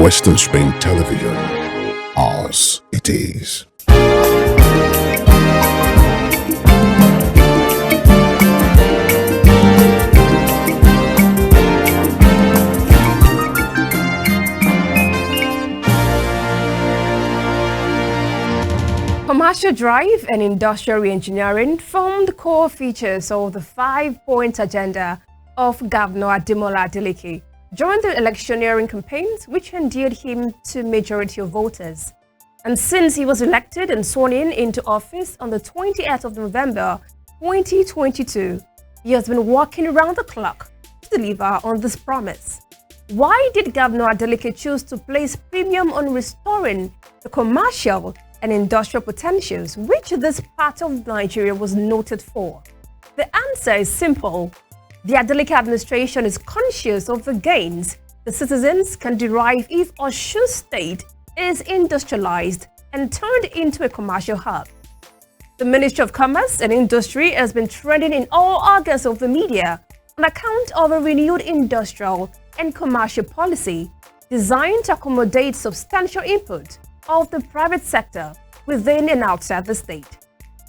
Western Spring Television, ours it is. Commercial drive and industrial re-engineering form the core features of the 5-point agenda of Governor Ademola Adeleke during the electioneering campaigns, which endeared him to majority of voters. And since he was elected and sworn into office on the 28th of November 2022, he has been working around the clock to deliver on this promise. Why did Governor Adeleke choose to place premium on restoring the commercial and industrial potentials which this part of Nigeria was noted for? The answer is simple. The Adeleke administration is conscious of the gains the citizens can derive if OSUN State is industrialized and turned into a commercial hub. The Ministry of Commerce and Industry has been trending in all August of the media on account of a renewed industrial and commercial policy designed to accommodate substantial input of the private sector within and outside the state.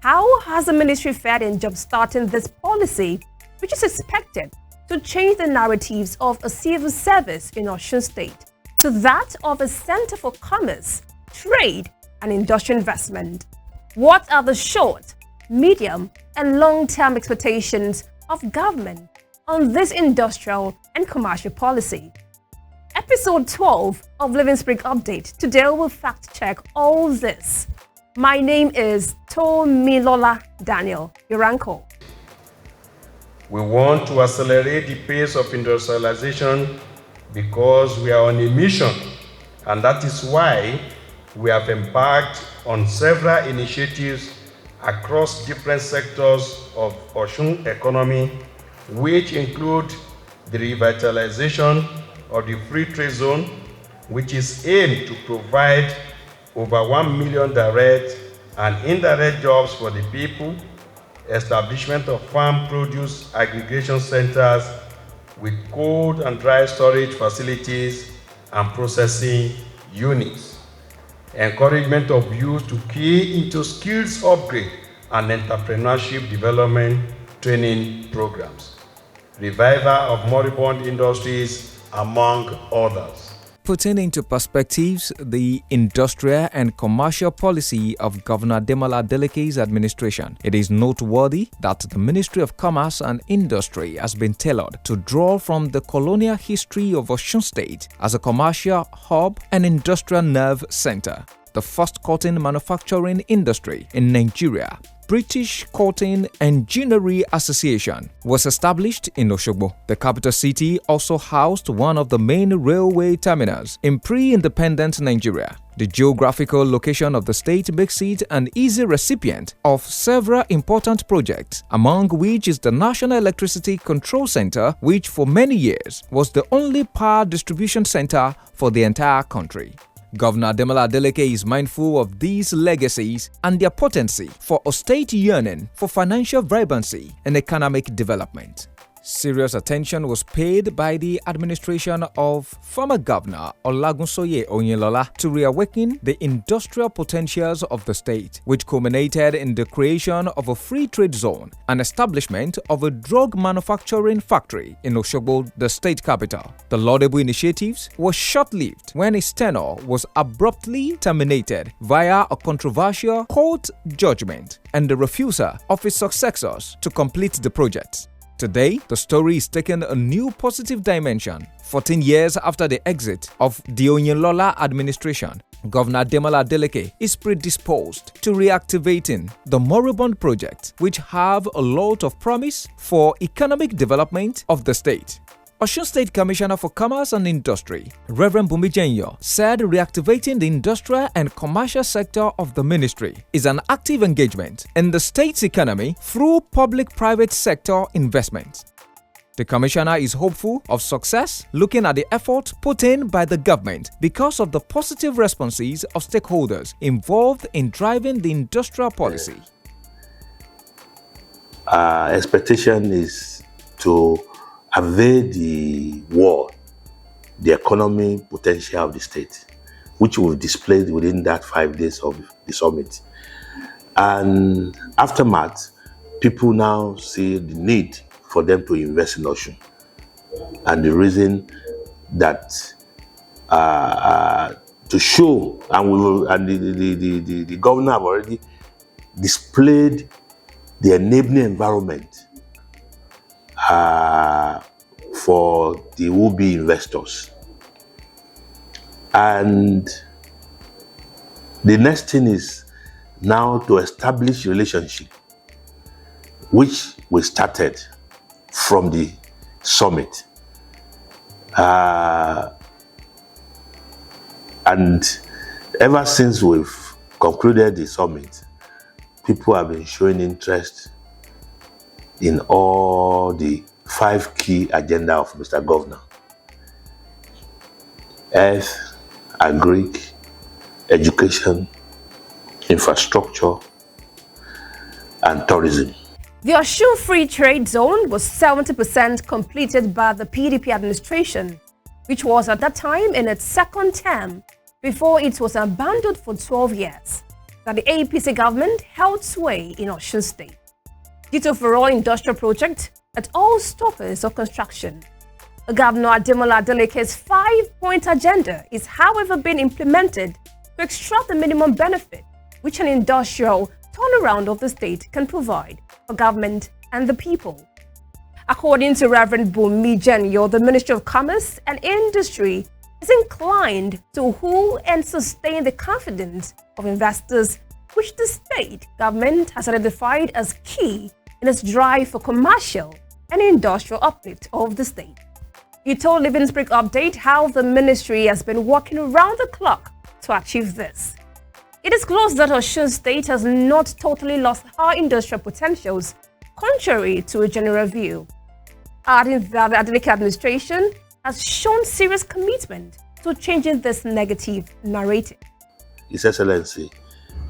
How has the ministry fared in jump-starting this policy, which is expected to change the narratives of a civil service in OSUN State to that of a center for commerce, trade, and industrial investment? What are the short, medium, and long-term expectations of government on this industrial and commercial policy? Episode 12 of Living Spring Update. Today we'll fact-check all this. My name is Tomilola Daniel, your uncle. We want to accelerate the pace of industrialization because we are on a mission, and that is why we have embarked on several initiatives across different sectors of OSUN economy, which include the revitalization of the free trade zone, which is aimed to provide over 1 million direct and indirect jobs for the people, establishment of farm produce aggregation centers with cold and dry storage facilities and processing units, encouragement of youth to key into skills upgrade and entrepreneurship development training programs, revival of moribund industries, among others. Putting into perspectives the industrial and commercial policy of Governor Ademola Adeleke's administration, it is noteworthy that the Ministry of Commerce and Industry has been tailored to draw from the colonial history of OSUN State as a commercial hub and industrial nerve center, the first cotton manufacturing industry in Nigeria. British Cotton and Ginnery Association was established in Osogbo. The capital city also housed one of the main railway terminals in pre-independent Nigeria. The geographical location of the state makes it an easy recipient of several important projects, among which is the National Electricity Control Center, which for many years was the only power distribution center for the entire country. Governor Ademola Adeleke is mindful of these legacies and their potency for a state yearning for financial vibrancy and economic development. Serious attention was paid by the administration of former Governor Olagunsoye Oyinlola to reawaken the industrial potentials of the state, which culminated in the creation of a free trade zone and establishment of a drug manufacturing factory in Osogbo, the state capital. The laudable initiatives were short-lived when its tenure was abruptly terminated via a controversial court judgment and the refusal of its successors to complete the project. Today, the story is taking a new positive dimension. 14 years after the exit of the Oyinlola administration, Governor Demola Adeleke is predisposed to reactivating the moribund projects, which have a lot of promise for economic development of the state. OSUN State Commissioner for Commerce and Industry, Reverend Bumi Jenyo, said reactivating the industrial and commercial sector of the ministry is an active engagement in the state's economy through public-private sector investment. The commissioner is hopeful of success, looking at the effort put in by the government because of the positive responses of stakeholders involved in driving the industrial policy. Our expectation is to avail the world the economic potential of the state, which we've displayed within that 5 days of the summit. And aftermath, people now see the need for them to invest in OSUN. And the reason that to show, and the governor have already displayed the enabling environment for the would-be investors. And the next thing is now to establish relationship, which we started from the summit. And ever since we've concluded the summit, people have been showing interest in all the 5 key agenda of Mr. Governor: health, agric, education, infrastructure, and tourism. The OSUN Free Trade Zone was 70% completed by the PDP administration, which was at that time in its second term before it was abandoned for 12 years that the APC government held sway in Osun State. Due to overall industrial project at all stoppers of construction, Governor Demola Adeleke's 5-point agenda is, however, being implemented to extract the minimum benefit which an industrial turnaround of the state can provide for government and the people. According to Reverend Bumi Jenyo, the Ministry of Commerce and Industry is inclined to hold and sustain the confidence of investors, which the state government has identified as key in its drive for commercial and industrial uplift of the state. He told Living Spring Update how the ministry has been working around the clock to achieve this. It is close that Osun State has not totally lost her industrial potentials, contrary to a general view, adding that the Adeleke administration has shown serious commitment to changing this negative narrative. His Excellency,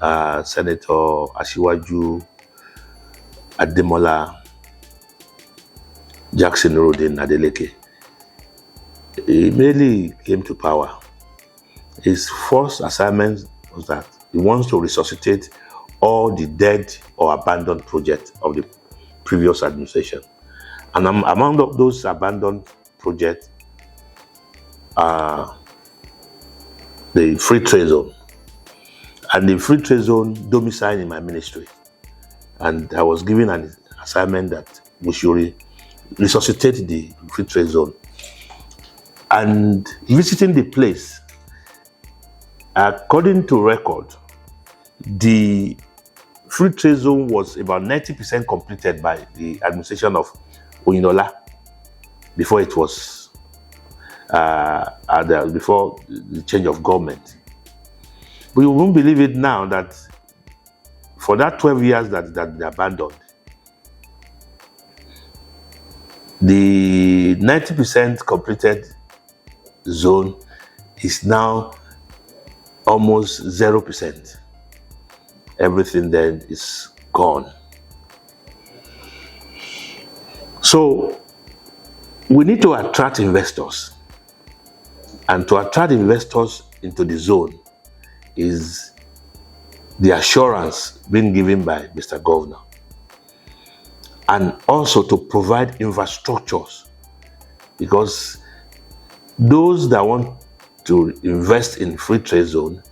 Senator Asiwaju Ademola Jackson Rodin Adeleke, he immediately came to power. His first assignment was that he wants to resuscitate all the dead or abandoned projects of the previous administration. And among those abandoned projects are the free trade zone. And the free trade zone domiciled in my ministry. And I was given an assignment that we should resuscitate the free trade zone. And visiting the place, according to record, the free trade zone was about 90% completed by the administration of Oyinlola before it was before the change of government. But you won't believe it now that for that 12 years that they abandoned, the 90% completed zone is now almost 0%. Everything then is gone. So We need to attract investors. And to attract investors into the zone is the assurance being given by Mr. Governor. And also to provide infrastructures, because those that want to invest in free trade zone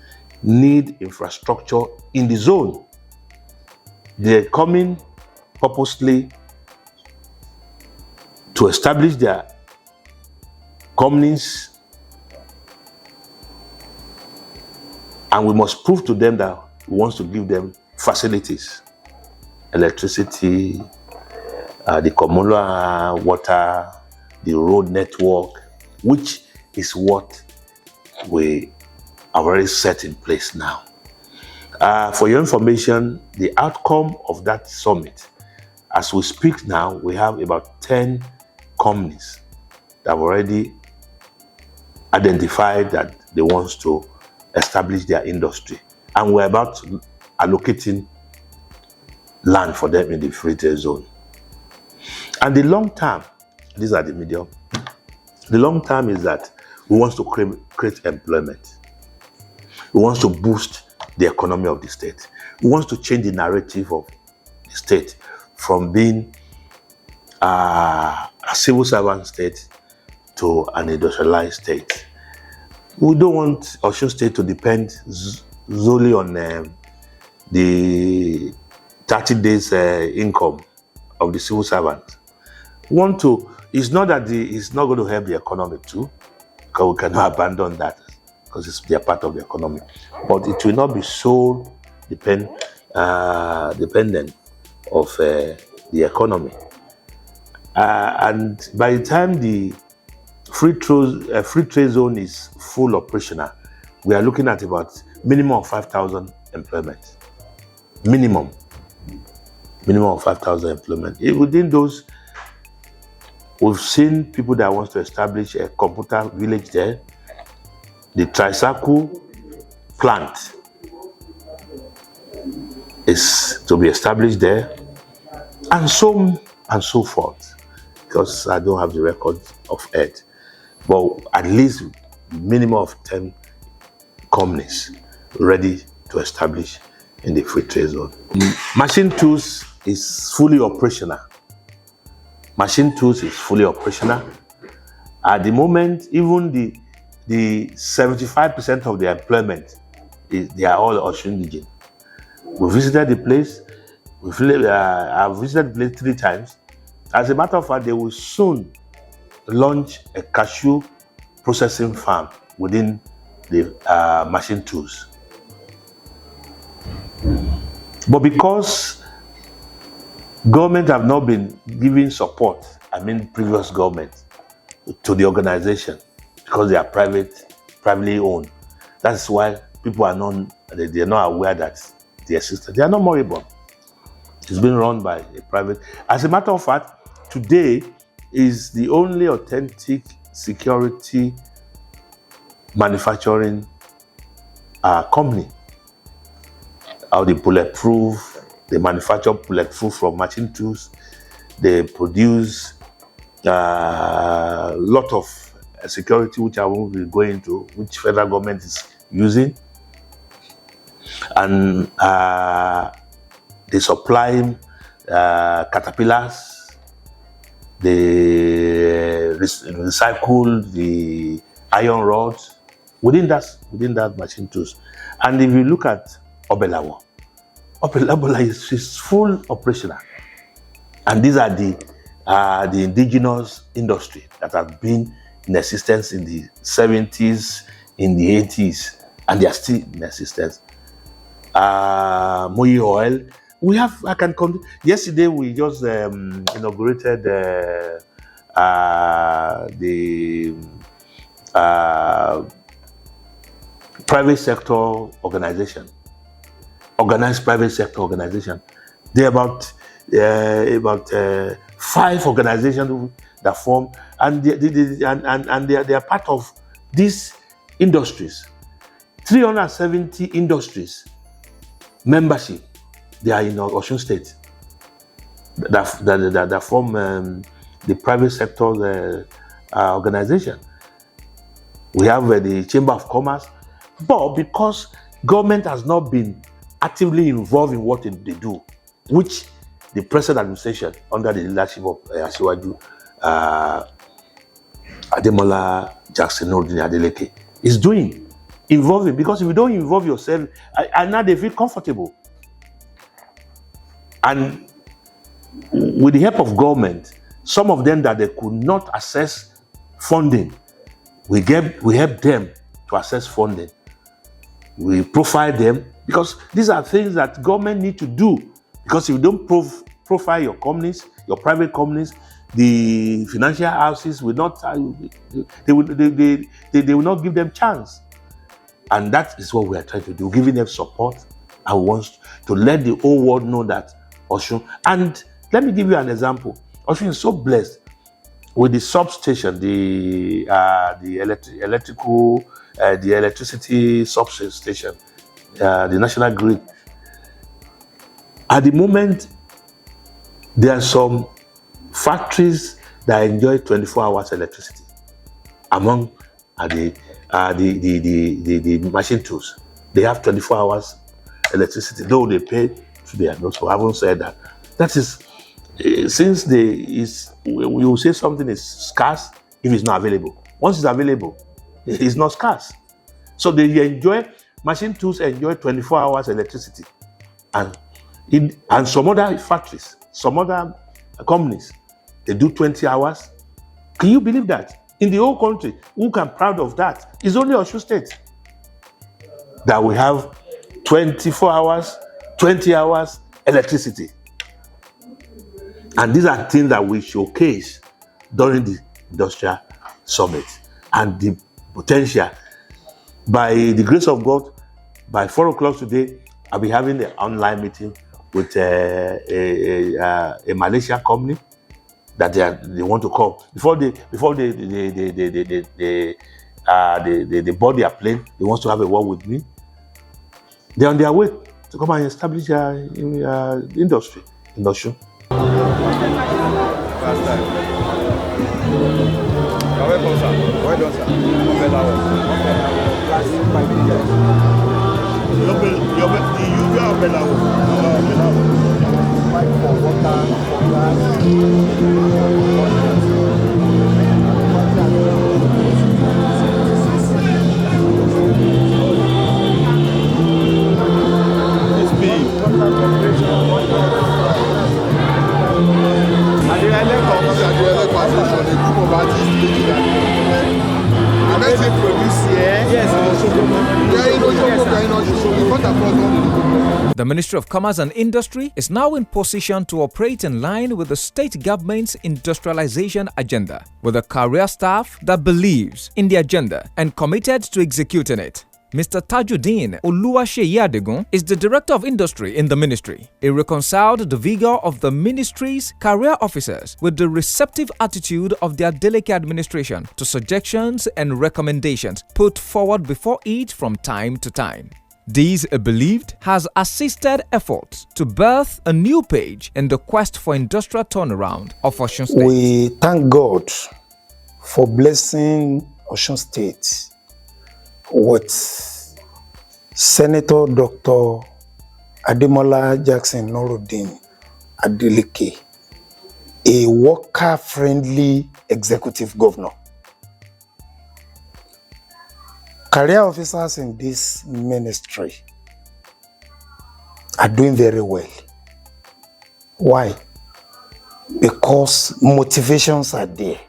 need infrastructure in the zone. They're coming purposely to establish their companies, and we must prove to them that we want to give them facilities, electricity, the communal water, the road network, which is what we are already set in place now. For your information, the outcome of that summit, as we speak now, we have about 10 companies that have already identified that they want to establish their industry. And we're about allocating land for them in the free trade zone. And the long term, these are the medium, the long term is that we want to create employment. We want to boost the economy of the state. We want to change the narrative of the state from being a civil servant state to an industrialized state. We don't want Osun State to depend solely on the 30 days income of the civil servant. We want to, it's not that it's not going to help the economy too, because we cannot abandon that, because they are part of the economy. But it will not be so dependent of the economy. And by the time the free trade zone is full operational, we are looking at about minimum of 5,000 employment. Minimum of 5,000 employment. Within those, we've seen people that want to establish a computer village there. The tricycle plant is to be established there, and so forth, because I don't have the record of it. But at least minimum of 10 companies ready to establish in the free trade zone. Machine tools is fully operational. Machine tools is fully operational. At the moment, even the 75% of the employment, they are all Osun region. We visited the place. I've visited the place 3 times. As a matter of fact, they will soon launch a cashew processing farm within the machine tools. But because government have not been giving support, previous government, to the organization, because they are privately owned. That's why people are they're not aware that they exist. They are not moribund. It's been run by a private. As a matter of fact, today is the only authentic security manufacturing company. They bulletproof, they manufacture bulletproof from machine tools. They produce a lot of security, which I won't be going into, which federal government is using. And they supply caterpillars. They recycle the iron rods within that machine tools. And if you look at Obelawo is full operational. And these are the indigenous industry that have been in existence in the 70s, in the 80s, and they are still in existence. Moyi oil. Yesterday we just inaugurated the private sector organization, organized private sector organization. There are about 5 organizations that form, and they are part of these industries. 370 industries membership. They are in Osun State that form the private sector's organization. We have the Chamber of Commerce, but because government has not been actively involved in what they do, which the present administration under the leadership of Asiwaju Ademola Jackson Adeleke is doing, involving, because if you don't involve yourself, and now they feel comfortable. And with the help of government, some of them that they could not access funding, we help them to access funding. We profile them, because these are things that government need to do. Because if you don't profile your companies, your private companies, the financial houses will not, they will not give them chance. And that is what we are trying to do, giving them support. I want to let the whole world know that OSUN, and let me give you an example. OSUN is so blessed with the substation, the electricity substation, the national grid. At the moment, there are some factories that enjoy 24 hours electricity. Among the machine tools, they have 24 hours electricity, though they pay to their notes. So I haven't said that. That is, since we will say something is scarce if it's not available. Once it's available, it's not scarce. So machine tools enjoy 24 hours electricity. And some other factories, some other companies, they do 20 hours. Can you believe that? In the whole country, who can proud of that? It's only OSUN State that we have 24 hours, 20 hours electricity. And these are things that we showcase during the industrial summit. And the potential, by the grace of God, by 4 o'clock today, I'll be having an online meeting with a Malaysian company that they want to come. Before they board their plane, they want to have a word with me. They're on their way to come and establish industry in OSUN. Last time. You're welcome, sir. Well done, sir. The Ministry of Commerce and Industry is now in position to operate in line with the state government's industrialization agenda, with a career staff that believes in the agenda and committed to executing it. Mr. Tajuddin Oluwaseyi Adegun is the Director of Industry in the ministry. He reconciled the vigor of the ministry's career officers with the receptive attitude of their delicate administration to suggestions and recommendations put forward before it from time to time. This, he believed, has assisted efforts to birth a new page in the quest for industrial turnaround of OSUN State. We thank God for blessing OSUN State with Senator Dr. Ademola Jackson Adeleke, a worker-friendly executive governor. Career officers in this ministry are doing very well. Why? Because motivations are there.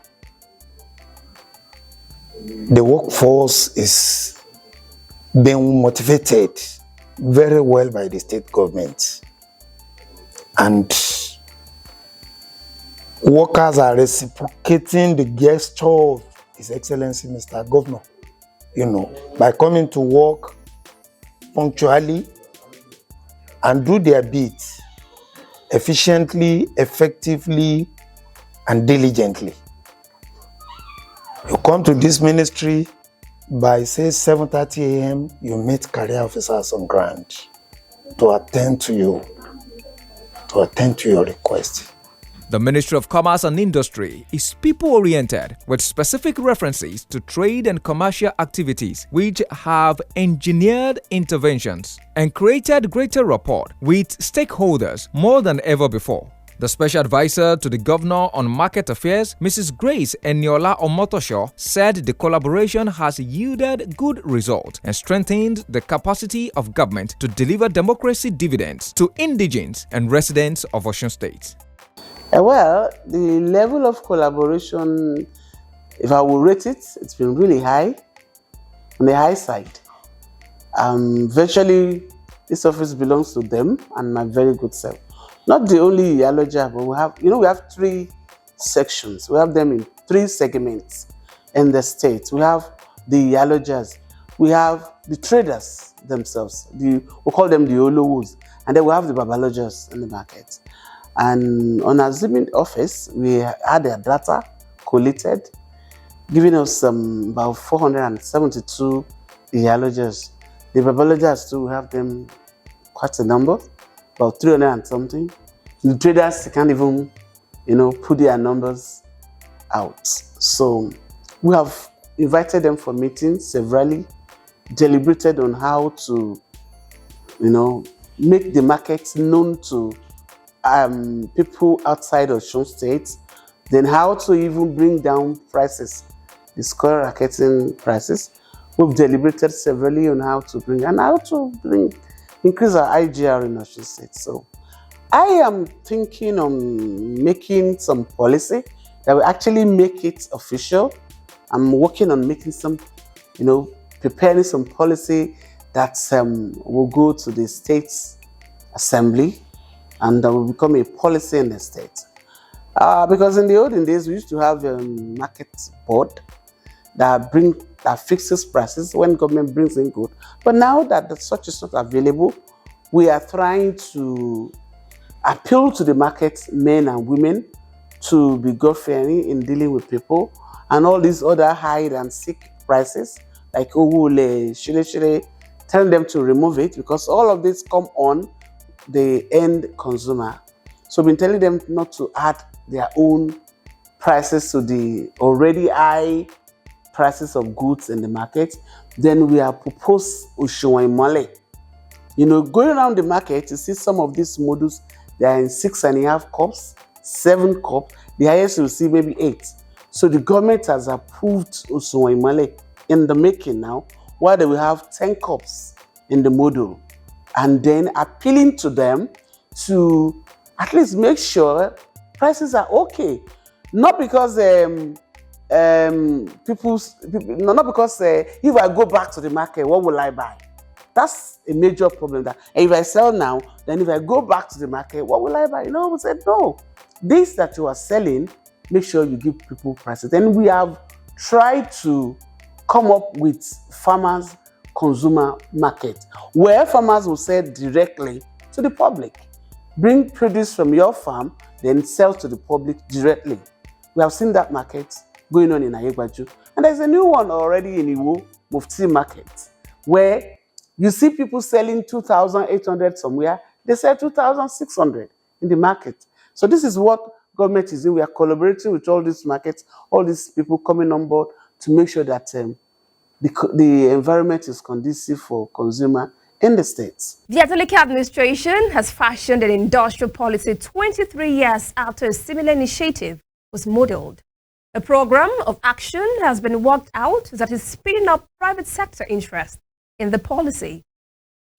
The workforce is being motivated very well by the state government. And workers are reciprocating the gesture of His Excellency Mr. Governor, by coming to work punctually and do their bit efficiently, effectively, and diligently. You come to this ministry by, say, 7:30 a.m., you meet career officers on ground to attend to your request. The Ministry of Commerce and Industry is people-oriented with specific references to trade and commercial activities which have engineered interventions and created greater rapport with stakeholders more than ever before. The Special Advisor to the Governor on Market Affairs, Mrs. Grace Eniola Omotosho, said the collaboration has yielded good results and strengthened the capacity of government to deliver democracy dividends to indigents and residents of Osun State. Well, the level of collaboration, if I will rate it, it's been really high, on the high side. Virtually, this office belongs to them and my very good self. Not the only Iyaloja, but we have 3 sections. We have them in 3 segments in the state. We have the Iyalojas, we have the traders themselves, we call them the Olowos, and then we have the Babalojas in the market. And on assuming office, we had their data collated, giving us about 472 Iyalojas. The Babalojas too, we have them quite a number, about 300 and something. The traders can't even, put their numbers out. So we have invited them for meetings severally, deliberated on how to, make the markets known to people outside of Osun State, then how to even bring down prices, the skyrocketing prices. We've deliberated severally on how to increase our IGR in Osun State. So I am thinking on making some policy that will actually make it official. I'm working on making some, preparing some policy that will go to the state assembly and that will become a policy in the state. Because in the olden days, we used to have a market board that fixes prices when government brings in goods. But now that such is not available, we are trying to appeal to the market men and women to be God-fearing in dealing with people, and all these other hide and seek prices like Owule, Shire, telling them to remove it because all of this come on the end consumer. So we've been telling them not to add their own prices to the already high prices of goods in the market. Then we have proposed Oshuaimole. Going around the market, you see some of these models, they are in 6.5 cups, 7 cups, the highest you will see maybe 8. So the government has approved Oshuaimole in the making now, while they will have 10 cups in the model, and then appealing to them to at least make sure prices are okay. Not because not because if I go back to the market, what will I buy? That's a major problem. That if I sell now, then if I go back to the market, what will I buy? We said no. This that you are selling, make sure you give people prices. Then we have tried to come up with farmers consumer market, where farmers will sell directly to the public. Bring produce from your farm, then sell to the public directly. We have seen that market going on in Ayegbaju. And there's a new one already in Iwo, Mufti Market, where you see people selling 2,800 somewhere, they sell 2,600 in the market. So this is what government is doing. We are collaborating with all these markets, all these people coming on board to make sure that the environment is conducive for consumer in the states. The Adeleke administration has fashioned an industrial policy 23 years after a similar initiative was modeled. A program of action has been worked out that is speeding up private sector interest in the policy.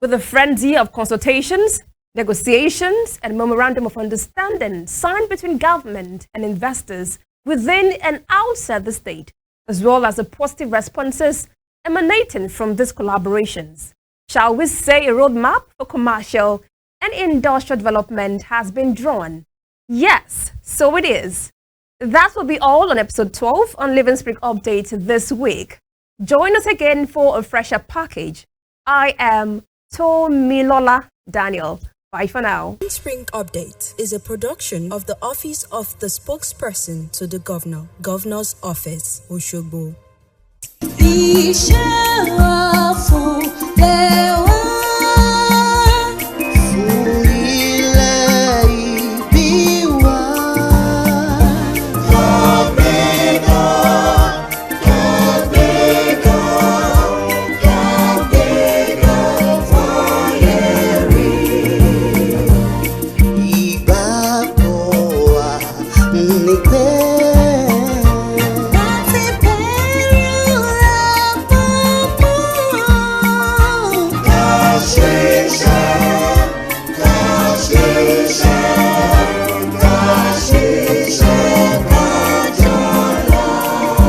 With a frenzy of consultations, negotiations, and memorandum of understanding signed between government and investors within and outside the state, as well as the positive responses emanating from these collaborations. Shall we say a roadmap for commercial and industrial development has been drawn? Yes, so it is. That will be all on episode 12 on Living Spring Update this week. Join us again for a fresher package. I am Tomilola Daniel. Bye for now. Living Spring Update is a production of the Office of the Spokesperson to the Governor, Governor's Office, Osogbo.